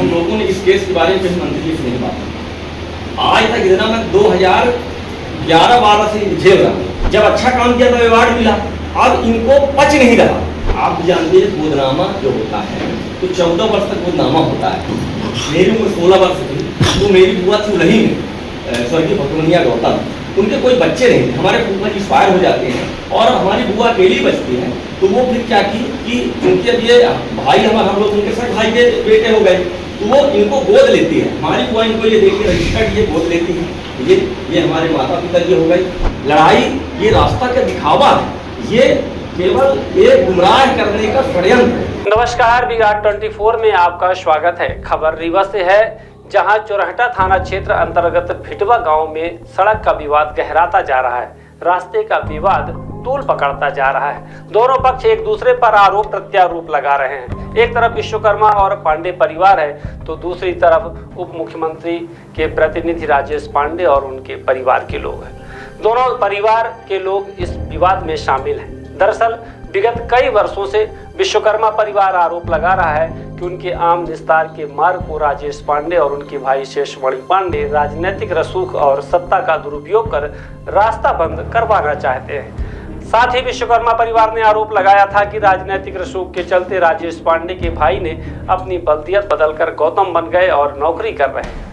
हम लोगों ने इस केस के बारे में मंत्री जी से नहीं बात। आज तक इतना मैं 2011-12 से झेल रहा हूँ। जब अच्छा काम किया तो अवार्ड मिला, अब इनको पच नहीं रहा। आप जानते हैं गोदनामा जो होता है तो 14 वर्ष तक गोदनामा होता है। मेरी उम्र 16 वर्ष थी तो मेरी बुआ थी उलही में स्वर्गीय भगवनिया गौतम, उनके कोई बच्चे नहीं थे। हमारे फूफा जी एक्सपायर हो जाते हैं और हमारी बुआ अकेली बचती है। तो वो फिर क्या की कि उनके अब ये भाई हम लोग उनके साथ भाई के बेटे हो गए तो वो इनको गोद लेती है। हमारी बुआ इनको ये देख के रजिस्टर्ड ये गोद लेती है। ये हमारे माता पिता की हो गई लड़ाई। ये रास्ता का दिखावा है, ये केवल एक गुमराह करने का षड्यंत्र है। नमस्कार, विराट 24 में आपका स्वागत है। खबर रीवा से है, जहां चोरहटा थाना क्षेत्र अंतर्गत भिटवा गांव में सड़क का विवाद गहराता जा रहा है। रास्ते का विवाद तूल पकड़ता जा रहा है। दोनों पक्ष एक दूसरे पर आरोप प्रत्यारोप लगा रहे हैं। एक तरफ विश्वकर्मा और पांडे परिवार है तो दूसरी तरफ उप मुख्यमंत्री के प्रतिनिधि राजेश पांडे और उनके परिवार के लोग हैं। दोनों परिवार के लोग इस विवाद में शामिल हैं। दरअसल विगत कई वर्षों से विश्वकर्मा परिवार आरोप लगा रहा है कि उनके आम निस्तार के मार्ग को राजेश पांडे और उनके भाई शेषमणि पांडे राजनीतिक रसूख और सत्ता का दुरुपयोग कर रास्ता बंद करवाना चाहते हैं। साथ ही विश्वकर्मा परिवार ने आरोप लगाया था कि राजनीतिक रसूख के चलते राजेश पांडे के भाई ने अपनी बल्दियत बदलकर गौतम बन गए और नौकरी कर रहे हैं।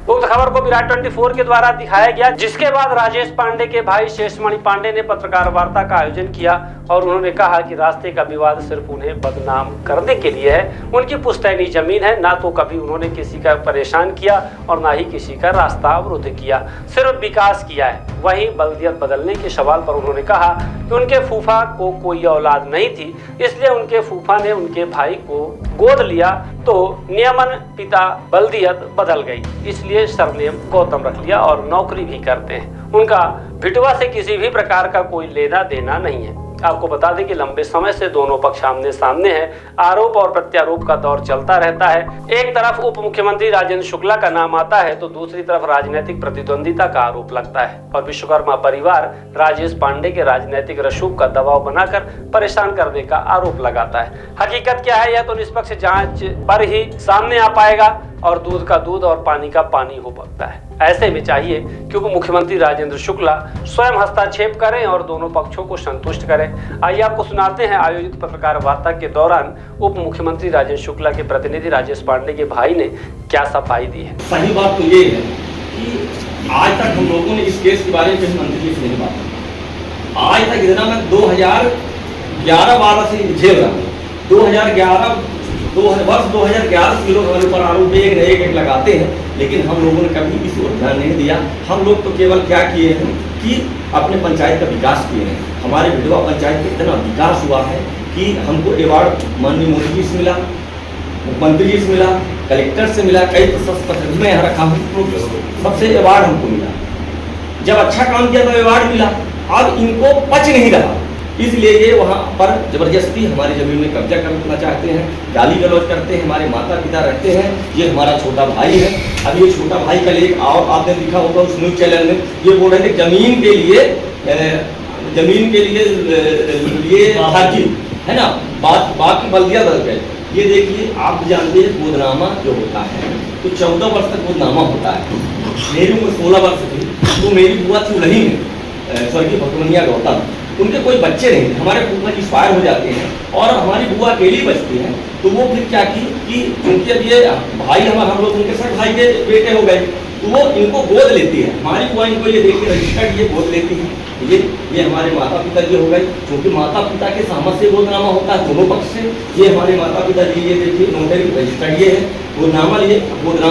उक्त खबर को विराट 24 के द्वारा दिखाया गया, जिसके बाद राजेश पांडे के भाई शेषमणि पांडे ने पत्रकार वार्ता का आयोजन किया और उन्होंने कहा कि रास्ते का विवाद सिर्फ उन्हें बदनाम करने के लिए है। उनकी पुश्तैनी जमीन है, ना तो कभी उन्होंने किसी का परेशान किया और ना ही किसी का रास्ता अवरुद्ध किया, सिर्फ विकास किया है। वहीं बल्दियत बदलने के सवाल पर उन्होंने कहा कि उनके फूफा को कोई औलाद नहीं थी, इसलिए उनके फूफा ने उनके भाई को गोद लिया तो नियमन पिता बल्दियत बदल गई, इसलिए सरनेम गौतम रख लिया और नौकरी भी करते हैं। उनका भिटवा से किसी भी प्रकार का कोई लेना देना नहीं है। आपको बता दें कि लंबे समय से दोनों पक्ष आमने सामने हैं। आरोप और प्रत्यारोप का दौर चलता रहता है। एक तरफ उप मुख्यमंत्री राजेंद्र शुक्ला का नाम आता है तो दूसरी तरफ राजनीतिक प्रतिद्वंदिता का आरोप लगता है और विश्वकर्मा परिवार राजेश पांडे के राजनीतिक रसूख का दबाव बनाकर परेशान करने का आरोप लगाता है। हकीकत क्या है, यह तो निष्पक्ष जांच पर ही सामने आ पाएगा और दूध का दूध और पानी का पानी हो सकता है। ऐसे में चाहिए कि उप मुख्यमंत्री राजेंद्र शुक्ला स्वयं हस्तक्षेप करें और दोनों पक्षों को संतुष्ट करें। आइए आपको सुनाते हैं आयोजित पत्रकार वार्ता के दौरान उप मुख्यमंत्री राजेंद्र शुक्ला के प्रतिनिधि राजेश पांडे के भाई ने क्या सफाई दी है। सही बात तो ये है कि आज तक हम लोगों ने इस केस के बारे में मंत्री जी से नहीं बात। आज तक इतना मैं 2011-12 से झेल रहा हूँ। 2011 से लोग हमारे ऊपर आरोप एक लगाते हैं, लेकिन हम लोगों ने कभी इस ओर ध्यान नहीं दिया। हम लोग तो केवल क्या किए हैं कि अपने पंचायत का विकास किए हैं। हमारे भिटवा पंचायत में इतना विकास हुआ है कि हमको अवार्ड माननीय मोदी जी से मिला, मुख्यमंत्री जी से मिला, कलेक्टर से मिला, कई प्रशासन में यहाँ रखा हूँ, सबसे अवार्ड हमको मिला। जब अच्छा काम किया तो अवार्ड मिला, अब इनको पच नहीं रहा, इसलिए ये वहाँ पर जबरदस्ती हमारी जमीन में कब्जा करना चाहते हैं, गाली गलौज करते हैं। हमारे माता पिता रहते हैं, ये हमारा छोटा भाई है। अब ये छोटा भाई का लिए और आपने देखा होगा उस न्यूज चैनल में ये बोल रहे थे जमीन के लिए हाजी है ना, बात की बल्दियाँ बदल गए। ये देखिए, आप जानते हैं गोदनामा जो होता है तो 14 वर्ष तक गोदनामा होता है। मेरी उम्र 16 वर्ष थी तो मेरी बुआ थी उलही में स्वर्गीय भगवनिया गौतम, उनके कोई बच्चे नहीं थे। हमारे फूफा जी एक्सपायर हो जाते हैं और हमारी बुआ अकेली बचती है। तो वो फिर क्या की कि उनके अब ये भाई हम लोग उनके साथ भाई के बेटे हो गए तो वो इनको गोद लेती है। हमारी बुआ इनको ये देख के रजिस्टर्ड ये गोद लेती है। ये हमारे माता पिता जी हो गए, क्योंकि माता पिता के सहमत से गोदनामा होता है दोनों पक्ष से। ये हमारे माता पिता जी, ये देखिए नोटरी रजिस्टर्ड ये है। गोदनामा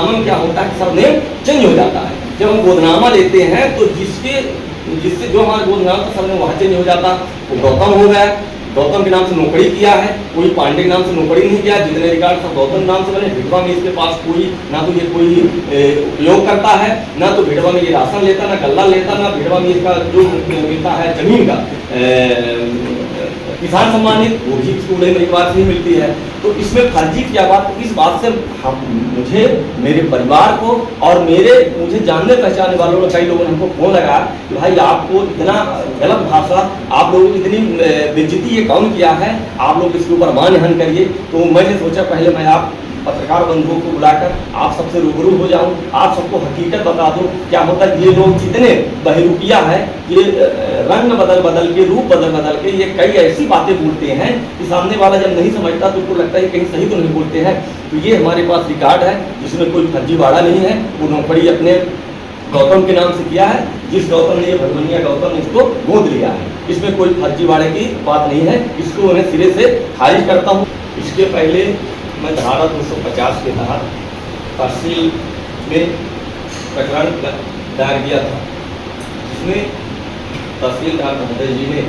में क्या होता है, सरनेम चेंज हो जाता है। जब हम गोदनामा लेते हैं तो जिससे जो हमारा गोदनामा था सरनेम वहाँ चेंज हो जाता। वो गौतम हो गया, गौतम के नाम से नौकरी किया है, कोई पांडे के नाम से नौकरी नहीं किया। जितने रिकॉर्ड सब गौतम नाम से बने। भिटवा में इसके पास कोई ना तो ये कोई उपयोग करता है, ना तो भिटवा में ये राशन लेता, ना गल्ला लेता, ना भिटवा में इसका जो मिलता है जमीन का किसान सम्मानित वो भी इसको एक बार नहीं मिलती है। तो इसमें फर्जी क्या बात, इस बात से मुझे, मेरे परिवार को और मुझे जानने पहचानने वालों ने, कई लोगों ने हमको फोन लगाया कि भाई आपको इतना गलत भाषा, आप लोगों की इतनी बेइज्जती ये कौन किया है, आप लोग इसके ऊपर मानहानि करिए। तो मैंने सोचा पहले मैं पत्रकार बंधुओं को बुलाकर आप सबसे रूबरू हो जाऊं, आप सबको हकीकत बता दूं क्या होता है। ये लोग इतने बहरूपिया है, ये रंग बदल बदल के, रूप बदल बदल के ये कई ऐसी बातें बोलते हैं कि सामने वाला जब नहीं समझता तो उसको लगता है कहीं सही तो नहीं बोलते हैं। तो ये हमारे पास रिकॉर्ड है जिसमें कोई फर्जीवाड़ा नहीं है। वो नौकरी अपने गौतम के नाम से किया है, जिस गौतम ने ये भगवनिया गौतम ने इसको गोद लिया है, इसमें कोई फर्जीवाड़े की बात नहीं है। इसको उन्हें सिरे से खारिज करता हूँ। इसके पहले मैं धारा 250 के तहत तहसील में प्रकरण दायर किया था, जिसमें तहसीलदार महोदय जी ने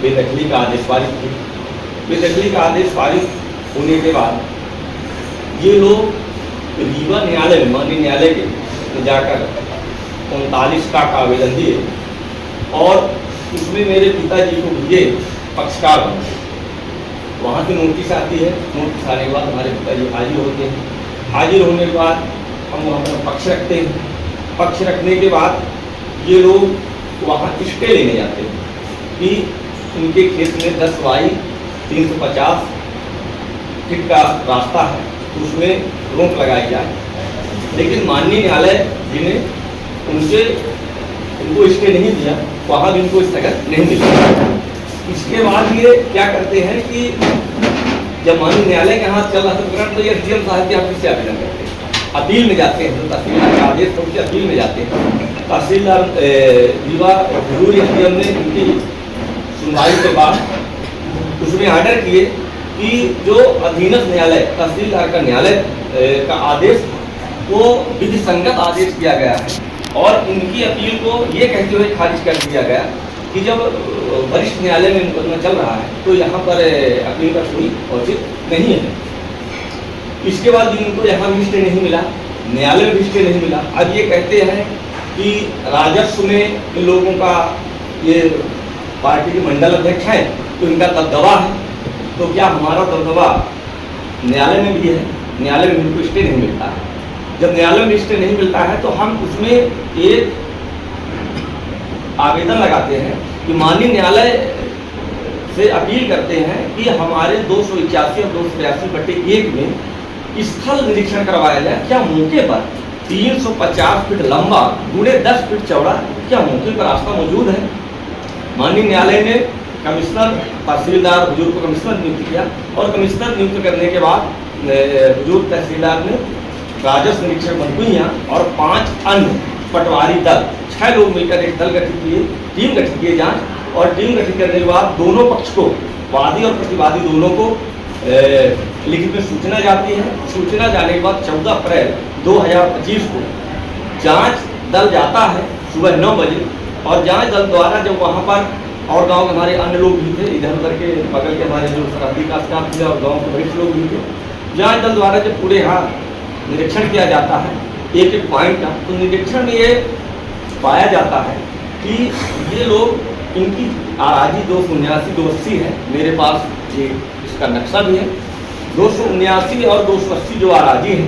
बेदखली का आदेश पारित किया। बेदखली का आदेश पारित होने के बाद ये लोग रीवा न्यायालय में, माननीय न्यायालय के जाकर 39 का आवेदन दिए और उसमें मेरे पिताजी को भेजे पक्षकार बने। वहाँ से नोटिस आती है, नोटिस आने के बाद हमारे पिताजी हाजिर होते हैं। हाजिर होने के बाद हम वहाँ पर पक्ष रखते हैं। पक्ष रखने के बाद ये लोग वहाँ स्टे लेने जाते हैं कि उनके खेत में 10/350 फीट का रास्ता है, उसमें रोक लगाई जाए। लेकिन माननीय न्यायालय जी ने उनको स्टे नहीं दिया, वहाँ भी उनको स्थगन नहीं मिला। इसके बाद ये क्या करते हैं कि जब माननीय न्यायालय के हाथ चल रहा था तो ये डीएम साहब के ऑफिस से आवेदन करते हैं, अपील में जाते हैं। तो तहसीलदार का आदेश तो अपील में जाते हैं। तहसीलदार रीवा जरूर डीएम ने उनकी सुनवाई के बाद उसमें आर्डर किए कि जो अधीनस्थ न्यायालय तहसीलदार का न्यायालय का आदेश वो विधि संगत आदेश किया गया है और इनकी अपील को ये कहते हुए खारिज कर दिया गया कि जब वरिष्ठ न्यायालय में मुकदमा चल रहा है तो यहाँ पर अपील का कोई औचित्य नहीं है। इसके बाद इनको यहाँ भी स्टे नहीं मिला, न्यायालय में भी स्टे नहीं मिला। अब ये कहते हैं कि राजस्व में इन लोगों का, ये पार्टी के मंडल अध्यक्ष हैं तो इनका दबदबा है। तो क्या हमारा दबदबा न्यायालय में भी है? न्यायालय में इनको स्टे नहीं मिलता है। जब न्यायालय में स्टे नहीं मिलता है तो हम उसमें एक आवेदन लगाते हैं कि माननीय न्यायालय से अपील करते हैं कि हमारे 281 और 282/1 में स्थल निरीक्षण करवाया जाए। क्या मौके पर 350 फीट लंबा गुणे 10 फीट चौड़ा क्या मौके पर रास्ता मौजूद है? माननीय न्यायालय ने कमिश्नर तहसीलदार हुजूर को कमिश्नर नियुक्त किया और कमिश्नर नियुक्त करने के बाद हुजूर तहसीलदार ने राजस्व निरीक्षक बंधुइयाँ और 5 अन्य पटवारी दल, 6 लोग मिलकर एक दल गठित किए, टीम गठित किए जांच। और टीम गठित करने के बाद दोनों पक्ष को, वादी और प्रतिवादी दोनों को लिखित में सूचना जाती है। सूचना जाने के बाद 14 अप्रैल 2025 को जांच दल जाता है सुबह 9 बजे और जांच दल द्वारा जब वहाँ पर और गांव के हमारे अन्य लोग भी थे, इधर उधर के बगल के हमारे जो सरहदी का स्टाफ थे और गांव के वरिष्ठ लोग भी थे, जांच दल द्वारा जब पूरे यहाँ निरीक्षण किया जाता है एक एक पॉइंट का, तो निरीक्षण में ये पाया जाता है कि ये लोग, इनकी आराजी 279-280 है। मेरे पास ये इसका नक्शा भी है। 279 और 280 जो आराजी है,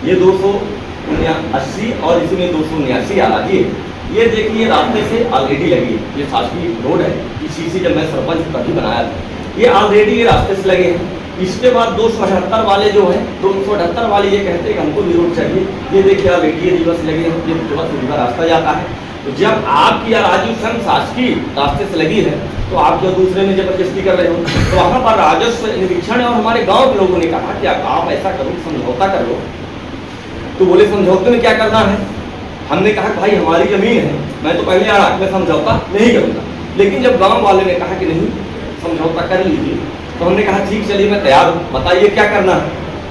ये 280 और इसमें 279 आराजी है। ये देखिए रास्ते से ऑलरेडी लगी है, ये शासकीय रोड है, इसी से जब मैं सरपंच तभी बनाया था, ये ऑलरेडी ये रास्ते से लगे हैं। इसके बाद 278 वाले जो है, 278 वाले ये कहते हैं कि हमको भी रोड चाहिए। ये देखिए ऑलरेडी ये रीवा से लगे हैं, ये रीवा से रीवा रास्ता जाता है। तो जब आपकी राजस्व संघ शासकीय रास्ते से लगी है तो आप जो दूसरे में जबरदस्ती कर रहे हो, तो वहाँ पर राजस्व निरीक्षण है और हमारे गाँव के लोगों ने कहा कि आप ऐसा करो, समझौता कर लो। तो बोले समझौते में क्या करना है? हमने कहा भाई हमारी जमीन है, मैं तो पहले आड़ा मैं समझौता नहीं करूँगा। लेकिन जब गांव वाले ने कहा कि नहीं समझौता कर लीजिए, तो हमने कहा ठीक चलिए मैं तैयार हूँ, बताइए क्या करना है।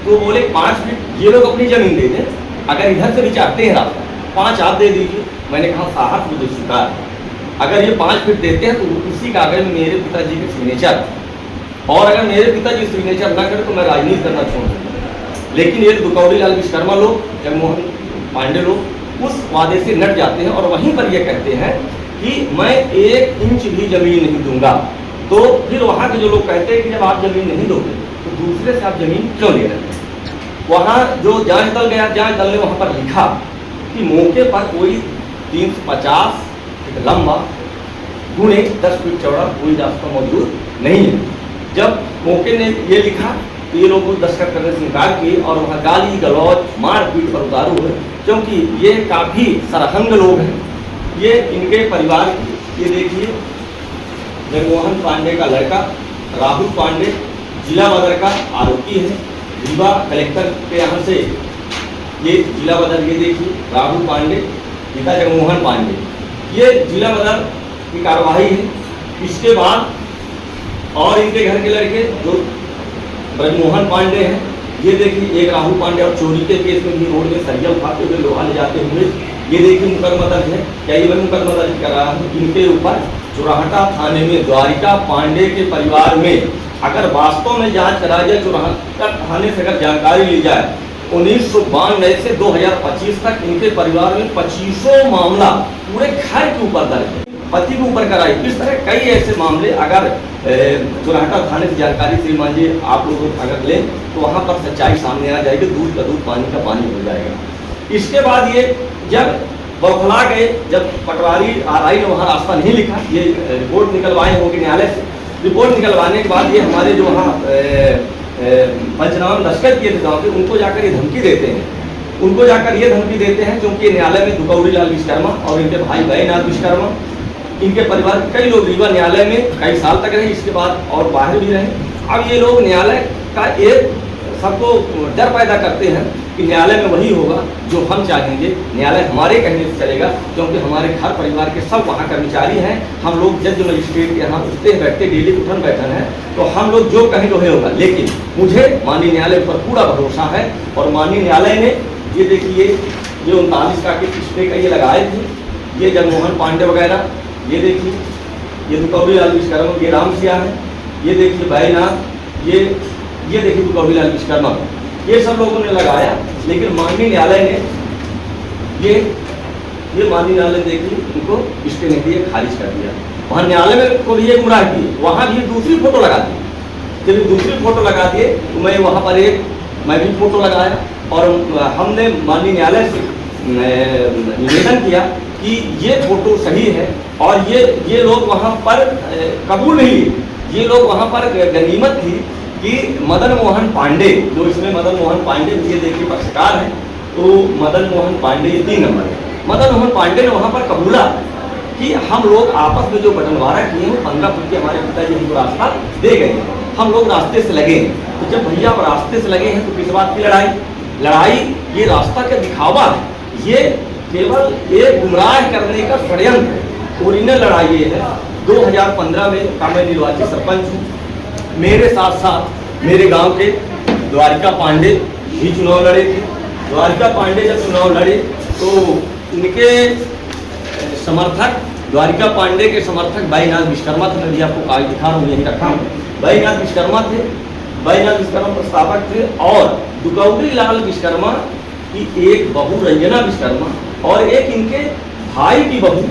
तो बोले 5 फीट ये लोग अपनी जमीन दे दें, अगर इधर से भी चाहते हैं रास्ता 5 आप दे दीजिए। मैंने कहा साहब मुझे स्वीकार है, अगर ये 5 फीट देते हैं तो उसी कागज में मेरे पिताजी के सिग्नेचर, और अगर मेरे पिताजी सिग्नेचर ना करें तो मैं राजनीति करना छोड़ दूँगा। लेकिन ये दुकौड़ी लाल विश्वकर्मा लोग, जगमोहन पांडे लोग उस वादे से नट जाते हैं और वहीं पर ये कहते हैं कि मैं 1 इंच भी जमीन नहीं दूंगा। तो फिर वहाँ के जो लोग कहते हैं कि जब आप जमीन नहीं दोगे तो दूसरे से आप जमीन क्यों ले रहे हैं? वहाँ जो जांच दल गया, जांच दल ने वहाँ पर लिखा कि मौके पर कोई 350 फीट लंबा गुणे 10 फीट चौड़ा कोई रास्ता मौजूद नहीं है। जब मौके ने ये लिखा तो ये लोग दस्तखत करने से इनकार किए और वहाँ गाली गलौज मारपीट पर उतारू हुए, क्योंकि ये काफ़ी सरहंग लोग हैं। ये इनके परिवार की, ये देखिए जगमोहन पांडे का लड़का राहुल पांडे जिला बदर का आरोपी है। रीवा कलेक्टर के यहाँ से ये जिला बदर, ये देखिए राहुल पांडे पिता जगमोहन पांडे, ये जिला बदर की कार्रवाई है। इसके बाद और इनके घर के लड़के जो ब्रजमोहन पांडे हैं, ये देखिए एक राहुल पांडे और चोरी के केस में भी रोड में सरिया उठाते हुए लोहा ले जाते हुए, ये देखिए मुकदमा दर्ज है। क्या ये मुकदमा दर्ज कर रहा है इनके ऊपर चुराहटा थाने में द्वारिका पांडे के परिवार में। अगर वास्तव में जांच कराई जाए, चुराहटा थाने से अगर जानकारी ली जाए, 1992 से 2025 तक इनके परिवार में 2500 मामला पूरे घर के ऊपर दर्ज है, पति के ऊपर कराई। इस तरह कई ऐसे मामले अगर चुराहटा थाने से जानकारी श्रीमान जी आप लोग अगर लें तो वहाँ पर सच्चाई सामने आ जाएगी, दूध का दूध पानी का पानी हो जाएगा। इसके बाद ये जब बौखला गए, जब पटवारी RI ने वहाँ रास्ता नहीं लिखा, ये रिपोर्ट निकलवाए होंगे न्यायालय से। रिपोर्ट निकलवाने के बाद ये हमारे जो वहाँ पंचनामा दस्तखत किए थे गाँव के, उनको जाकर ये धमकी देते हैं। उनको जाकर ये धमकी देते हैं क्योंकि न्यायालय में दुकौड़ी लाल विश्वकर्मा और इनके भाई बैनाथ विश्वकर्मा, इनके परिवार के कई लोग रीवा न्यायालय में कई साल तक रहे, इसके बाद और बाहर भी रहे। अब ये लोग न्यायालय का एक सबको डर पैदा करते हैं कि न्यायालय में वही होगा जो हम चाहेंगे, न्यायालय हमारे कहने से चलेगा, क्योंकि हमारे घर परिवार के सब वहाँ कर्मचारी हैं। हम लोग जज मजिस्ट्रेट के यहाँ उठते बैठते डेली उठन बैठन है, तो हम लोग जो कहेंगे वही होगा। लेकिन मुझे माननीय न्यायालय पर पूरा भरोसा है और माननीय न्यायालय ने ये देखिए ये 39 का किस्में का ये लगाए थे, ये जगमोहन पांडे वगैरह, ये देखिए ये दुकौड़ी लाल विश्वकर्मा, ये राम सिया है, ये देखिए बैनाथ, ये देखिए दुकौड़ी लाल विश्वकर्मा, ये सब लोगों ने लगाया। लेकिन माननीय न्यायालय ने ये माननीय न्यायालय देखिए इनको स्टे नहीं दिए, खारिज कर दिया। वहाँ न्यायालय में को भी ये गुमराह किए, वहाँ भी दूसरी फोटो लगा दी। जब दूसरी फोटो लगा दिए तो मैं वहाँ पर मैं भी फोटो लगाया और हमने माननीय न्यायालय से निवेदन किया कि ये फोटो सही है और ये लोग वहाँ पर कबूल नहीं लिए। ये लोग वहाँ पर गनीमत थी कि मदन मोहन पांडे, जो इसमें मदन मोहन पांडे ये देखिए पक्षकार हैं, तो मदन मोहन पांडे ये 3 नंबर है। मदन मोहन पांडे ने वहाँ पर कबूला कि हम लोग आपस में जो बंटवारा किए हैं 15 फुट के हमारे पिताजी हमको रास्ता दे गए, हम लोग रास्ते से लगे हैं। तो जब भैया आप रास्ते से लगे हैं तो किस बात की लड़ाई ये रास्ता का दिखावा है, ये केवल एक गुमराह करने का षड्यंत्र है। ओरिजिनल लड़ाई ये है। 2015 में का मैं निर्वाचित सरपंच हूँ, मेरे साथ साथ मेरे गांव के द्वारिका पांडे भी चुनाव लड़े थे। द्वारिका पांडे जब चुनाव लड़े तो इनके समर्थक, द्वारिका पांडे के समर्थक बैनाथ विश्वकर्मा थे। मैं भी आपको कागज दिखा रहा हूँ, यही रखा हूँ। बैनाथ विश्वकर्मा थे, बैनाथ विश्वकर्मा प्रस्तावक थे और दुकौड़ी लाल विश्वकर्मा की एक बहू रंजना विश्वकर्मा और एक इनके भाई की बहू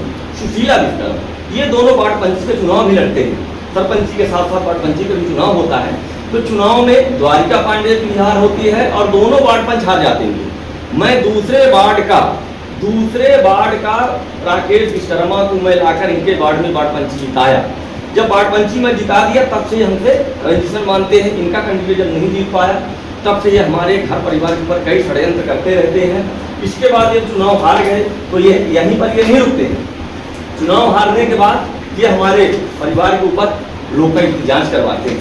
सुशीला विश्वकर्मा, ये दोनों वार्ड पंच के चुनाव भी लड़ते हैं। सरपंची के साथ साथ वार्ड पंची का भी चुनाव होता है। तो चुनाव में द्वारिका पांडे की हार होती है और दोनों वार्ड पंच हार जाते हैं। मैं दूसरे वार्ड का राकेश विश्वकर्मा को मैं लाकर इनके वार्ड में वार्ड पंची जिताया। जब वार्ड पंची में जिता दिया तब से हमसे रजिस्ट्रेशन मानते हैं, इनका कैंडिडेट जब नहीं जीत पाया तब से ये हमारे घर परिवार के ऊपर कई षड्यंत्र करते रहते हैं। इसके बाद ये चुनाव हार गए तो ये यहीं पर ये नहीं रुकते हैं। चुनाव हारने के बाद ये हमारे परिवार के ऊपर लोकायुक्त जांच करवाते हैं।